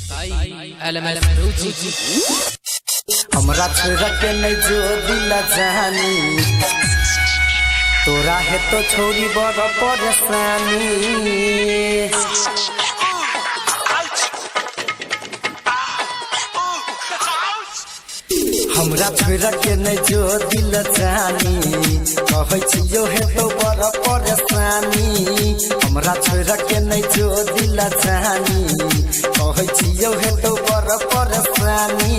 हमरा छोरा के नहीं जो दिला जानी तोरा है तो छोरी बड़ परेशानी। हमरा छोरा के नहीं जो दिल जानी कहै छियो है तो बड़ परेशानी। हमरा छोरा के नहीं जो दिल जानी कहै छियो है तो बड़ परेशानी।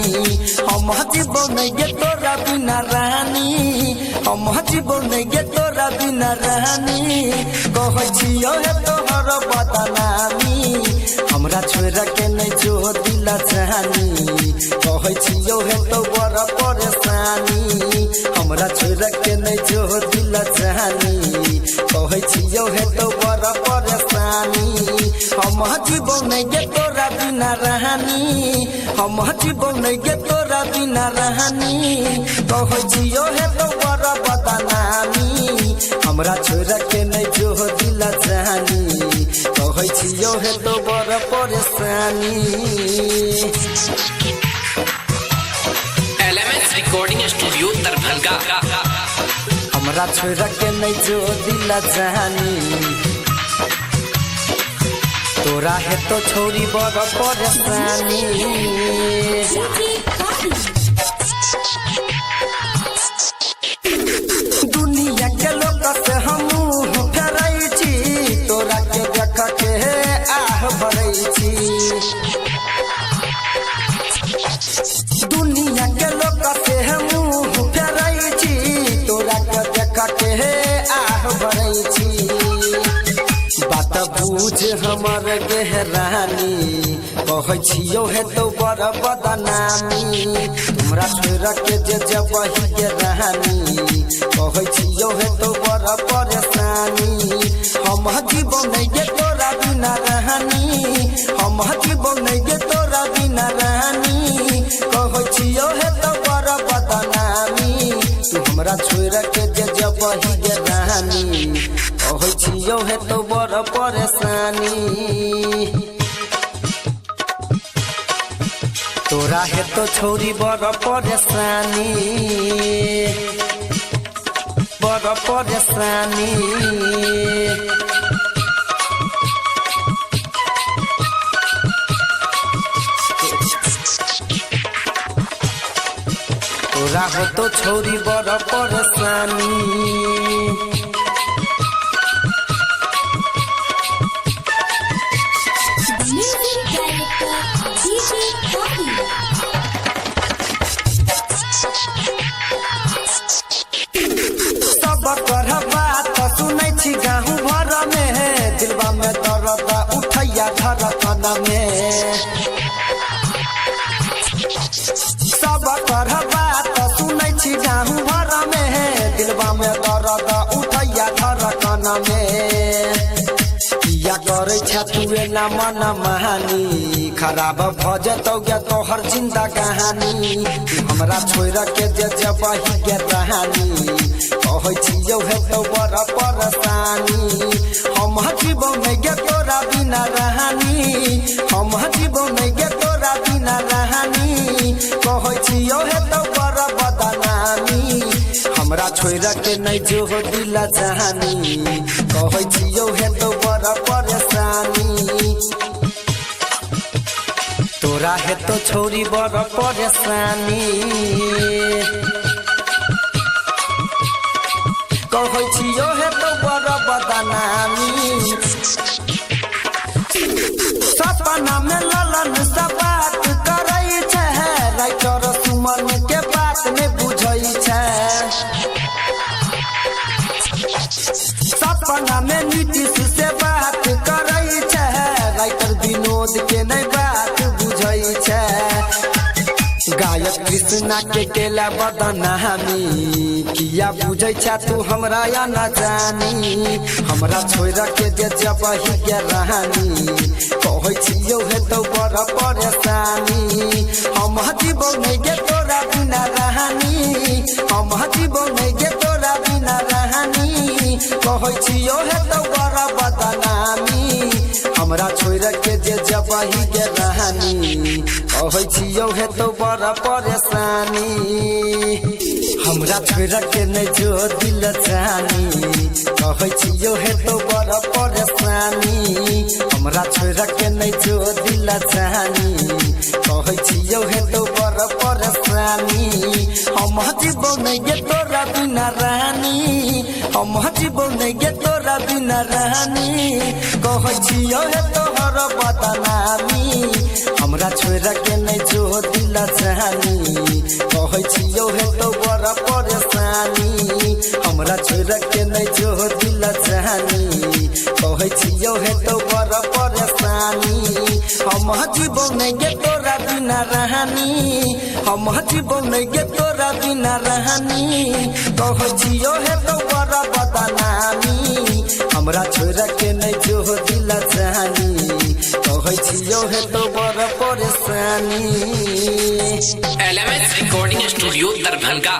हम जीवो नहीं गे तोरा बिना रानी, हम जीवो नहीं गे तोरा बिना रानी। कहै छियो है तोहर बदनामी। हमरा छोरा के नहीं जो दिल जानी कहै छियो है तो बड़ परेशानी। हमरा छोरा के नहीं जो दिल जानी कहै छियो है तो बड़ परेशानी। हम जीवो नहीं गे तोरा बिना रानी, हम जीवो नहीं गे तोरा बिना रानी। कहै छियो है तो बड़ बदनामी। हमरा छोरा के नहीं जो दिल जानी कहै छियो है तो बड़ परेशानी। LMS recording studio Darbhanga. हमरा छोरा के नहीं जो दिल जानी तोरा है तो छोरी बड़ परेशानी। दुनिया के लोग से हम फेरै छी तोरा के देख के आह भरै छी। दुनिया के लोग से हम फेरै छी तोरा के देख के आह भरै छी। बात बुझ हमर गहरानी कहै छियो है तो बड़ बदनामी। तुमरा छोरा के जे जबही के रानी कहै छियो है तो बड़ परेशानी। हम जीवो नहीं गे तोरा बिना रानी, हम जीवो नहीं गे तोरा बिना रानी। कहै छियो है तो बड़ बदनामी। तू हमरा छोरा के जे जबही के रानी कहै छियो है तो बड़ परेशानी। तोरा है तो छोरी बड़ परेशानी, बड़ परेशानी। तोरा हो तो छोरी बड़ परेशानी। बात सुनै छी गाँव भर में दिलवा में दर्द उठैया धड़कन में। सब कर बात सुनै छी गाँव भर में दिलवा में दर्द उठैया धड़कन में। किया करे छ तुए ना मन महानी खराब भ जतौ गे तोहर जिंदा कहानी। हमरा छोरा के जे जबही के रानी कहै छियो है तो बड़ परेशानी। हम जीवो नहीं गे तोरा बिना रानी, हम जीवो नहीं गे तोरा बिना रानी। कहै छियो है तो बड़ बदनामी। हमरा छोरा के नहीं जो दिल जानी कहै छियो है तो बड़ परेशानी। तोरा है तो छोरी बड़ परेशानी। कहै छियो है तो बड़ बदनामी। सपना में ललन से बात करै छै राइटर सुमन के बात में बुझै छै। सपना में नीतीश से बात करै छै राइटर विनोद के नहीं बात बुझै छै। गायक कृष्णा के केला बदनामी किया बुझै छ तू हमरा या न जानी। हमरा छोरा के जे जबही के रानी कहै छियो है तो बड़ परेशानी। हम जीवो नहीं गे तोरा बिना रानी, हम जीवो नहीं गे तोरा बिना रानी। कहै छियो है तो बड़ बदनामी। हमरा छोड़ के जे जबही के रहनी कहै छियो हे तो बड़ा परेशानी हमरा छोड़ के नहीं जो दिल जानी कहै छियो हे तो बड़ा परेशानी हमरा छोड़ के नहीं जो दिल जानी कहै छियो हे तो बड़ा परेशानी हम जीवो नहीं गे तोरा बिना रानी हम जीवो नहीं गे तोरा बिना रानी कहै छियो हे तोहर बदनामी हमरा छोड़ के नहीं जो दिल जानी कहै छियो हे तो बड़ा परेशानी हमरा छोड़ के नहीं जो दिल जानी कहै छियो हे तो बड़ा परेशानी हम जीवो नहीं गे तोरा बिना रानी हम जीवो नहीं गे तोरा बिना रानी कहै छियो हे तो बड़ा बदनामी हमरा छोड़ के नहीं जो दिल जानी कहै छियो हे तो बड़ा परेशानी LMS रिकॉर्डिंग स्टूडियो दरभंगा।